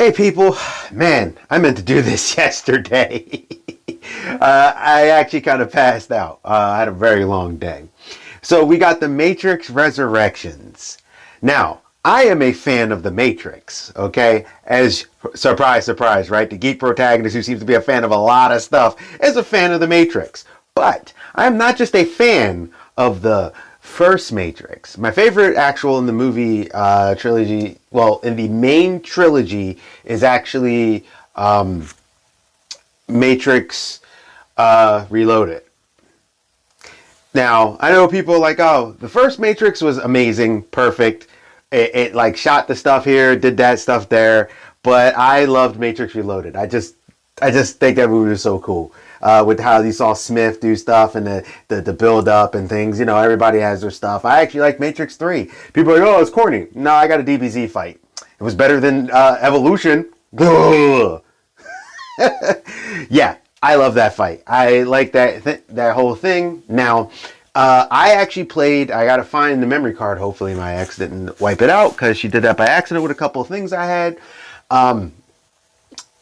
Hey people, man, I meant to do this yesterday. I actually kind of passed out. I had a very long day. So we got The Matrix Resurrections. Now, I am a fan of The Matrix, okay? As, surprise, surprise, right? The geek protagonist who seems to be a fan of a lot of stuff is a fan of The Matrix. But I am not just a fan of the first Matrix. My favorite actual in the movie trilogy, well, in the main trilogy, is actually Matrix Reloaded. Now, I know people are like, oh, the first Matrix was amazing, perfect. It like shot the stuff here, did that stuff there, but I loved Matrix Reloaded. I just think that movie was so cool. With how you saw Smith do stuff and the build up and things. You know, everybody has their stuff. I actually like Matrix 3. People are like, oh, it's corny. No, I got a DBZ fight. It was better than Evolution. Yeah, I love that fight. I like that whole thing. Now, I actually played, I got to find the memory card. Hopefully my ex didn't wipe it out because she did that by accident with a couple of things I had.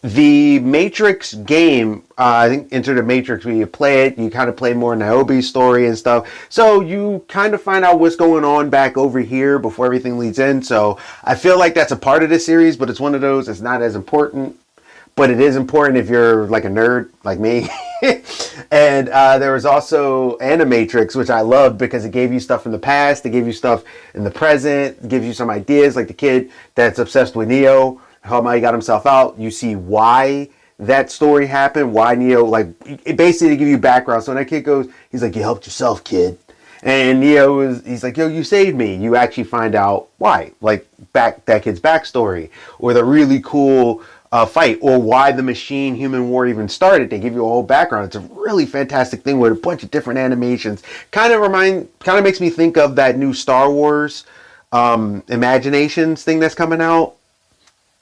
The Matrix game, I think Enter the Matrix, where you play it, you kind of play more Niobe's story and stuff. So you kind of find out what's going on back over here before everything leads in. So I feel like that's a part of this series, but it's one of those, it's not as important. But it is important if you're like a nerd like me. And there was also Animatrix, which I loved because it gave you stuff from the past, it gave you stuff in the present, it gives you some ideas, like the kid that's obsessed with Neo, how he got himself out. You see why that story happened, why Neo, like, it basically give you background. So when that kid goes, he's like, you helped yourself, kid. And Neo he's like, yo, you saved me. You actually find out why, like that kid's backstory, or the really cool fight, or why the machine human war even started. They give you a whole background. It's a really fantastic thing with a bunch of different animations. Kind of makes me think of that new Star Wars Imaginations thing that's coming out.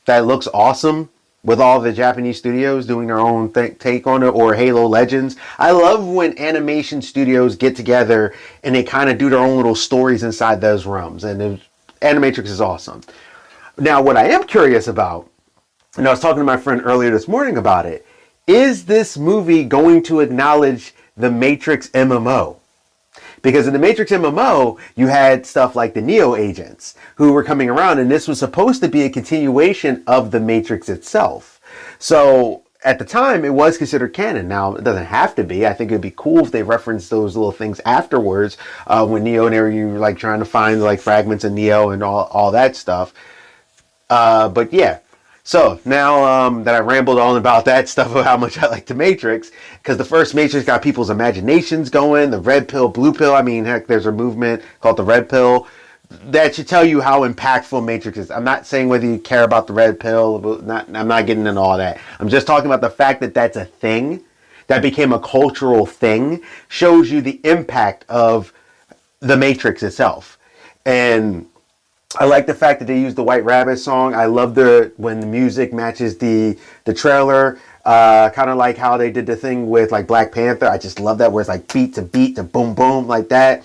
That looks awesome with all the Japanese studios doing their own take on it, or Halo Legends. I love when animation studios get together and they kind of do their own little stories inside those realms. And Animatrix is awesome. Now, what I am curious about, and I was talking to my friend earlier this morning about it, is this movie going to acknowledge the Matrix MMO? Because in the Matrix MMO, you had stuff like the Neo agents who were coming around, and this was supposed to be a continuation of the Matrix itself. So at the time, it was considered canon. Now, it doesn't have to be. I think it'd be cool if they referenced those little things afterwards, when Neo and you were like trying to find like fragments of Neo and all that stuff. But yeah. So now that I rambled on about that stuff of how much I like the Matrix, because the first Matrix got people's imaginations going, the red pill, blue pill. I mean, heck, there's a movement called the red pill that should tell you how impactful Matrix is. I'm not saying whether you care about the red pill. I'm not getting into all that. I'm just talking about the fact that that's a thing that became a cultural thing, shows you the impact of the Matrix itself. And I like the fact that they used the White Rabbit song. I love when the music matches the trailer. Kind of like how they did the thing with like Black Panther. I just love that, where it's like beat to boom boom like that.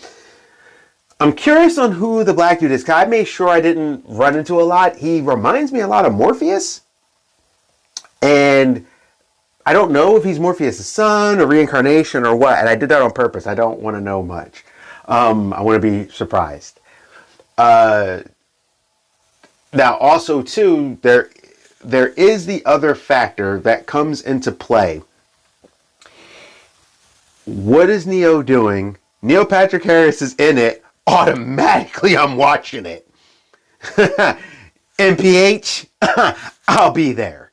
I'm curious on who the black dude is, because I made sure I didn't run into a lot. He reminds me a lot of Morpheus. And I don't know if he's Morpheus' son or reincarnation or what. And I did that on purpose. I don't want to know much. I want to be surprised. Now, also, too, there is the other factor that comes into play. What is Neo doing? Neil Patrick Harris is in it. Automatically, I'm watching it. NPH, I'll be there.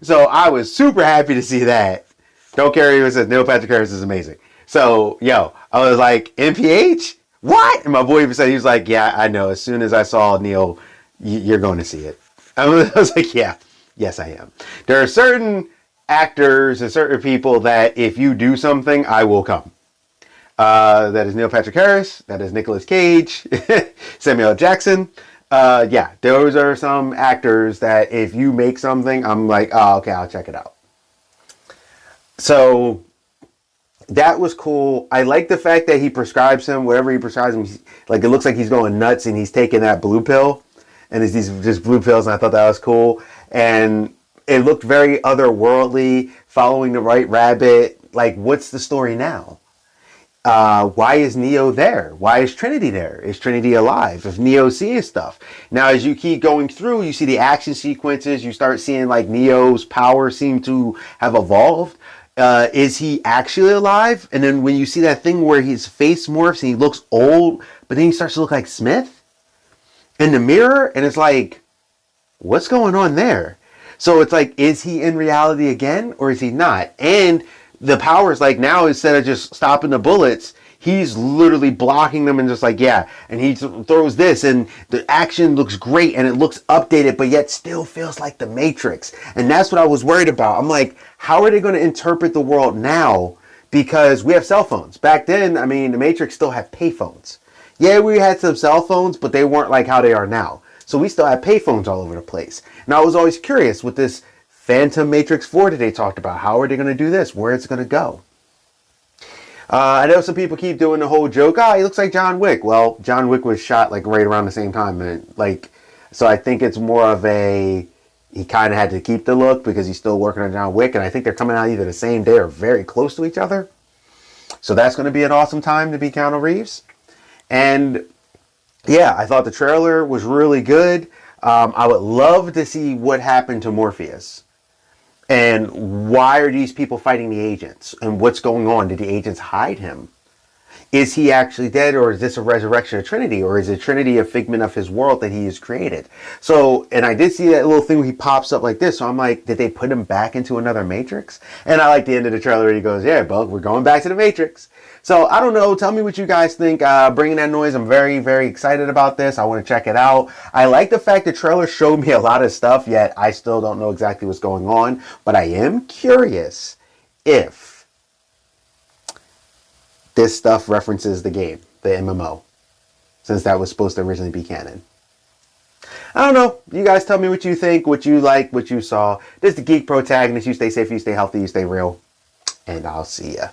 So I was super happy to see that. Don't care if it says Neil Patrick Harris is amazing. So, yo, I was like, NPH? What? And my boy even said, he was like, yeah, I know. As soon as I saw Neil, you're going to see it. I was like, yeah, yes, I am. There are certain actors and certain people that if you do something, I will come. That is Neil Patrick Harris. That is Nicolas Cage. Samuel L. Jackson. Yeah, those are some actors that if you make something, I'm like, oh, okay, I'll check it out. So that was cool. I like the fact that he prescribes him, whatever he prescribes him, like it looks like he's going nuts and he's taking that blue pill. And it's these just blue pills, and I thought that was cool. and it looked very otherworldly, following the right rabbit. Like, what's the story now? Why is Neo there? Why is Trinity there? Is Trinity alive? If Neo's seeing stuff. Now, as you keep going through, you see the action sequences. You start seeing like Neo's power seem to have evolved. Is he actually alive? And then when you see that thing where his face morphs and he looks old, but then he starts to look like Smith in the mirror, and it's like, what's going on there? So it's like, is he in reality again, or is he not? And the powers, like now, instead of just stopping the bullets, he's literally blocking them and just like, yeah. And he throws this, and the action looks great and it looks updated, but yet still feels like the Matrix. And that's what I was worried about. I'm like, how are they going to interpret the world now? Because we have cell phones. Back then, I mean, the Matrix still had payphones. Yeah, we had some cell phones, but they weren't like how they are now. So we still had payphones all over the place. And I was always curious with this Phantom Matrix 4 that they talked about. How are they going to do this? Where it's going to go? I know some people keep doing the whole joke, he looks like John Wick. Well, John Wick was shot like right around the same time. And so I think it's more of he kind of had to keep the look because he's still working on John Wick. And I think they're coming out either the same day or very close to each other. So that's going to be an awesome time to be Keanu Reeves. And yeah, I thought the trailer was really good. I would love to see what happened to Morpheus. And why are these people fighting the agents? And what's going on? Did the agents hide him? Is he actually dead, or is this a resurrection of Trinity? Or is it Trinity a figment of his world that he has created? So, and I did see that little thing where he pops up like this. So I'm like, did they put him back into another Matrix? And I like the end of the trailer where he goes, yeah, Bug, we're going back to the Matrix. So I don't know. Tell me what you guys think. Bringing that noise. I'm very, very excited about this. I want to check it out. I like the fact the trailer showed me a lot of stuff, yet I still don't know exactly what's going on. But I am curious if this stuff references the game, the MMO, since that was supposed to originally be canon. I don't know. You guys tell me what you think, what you like, what you saw. This is the Geek Protagonist. You stay safe, you stay healthy, you stay real. And I'll see ya.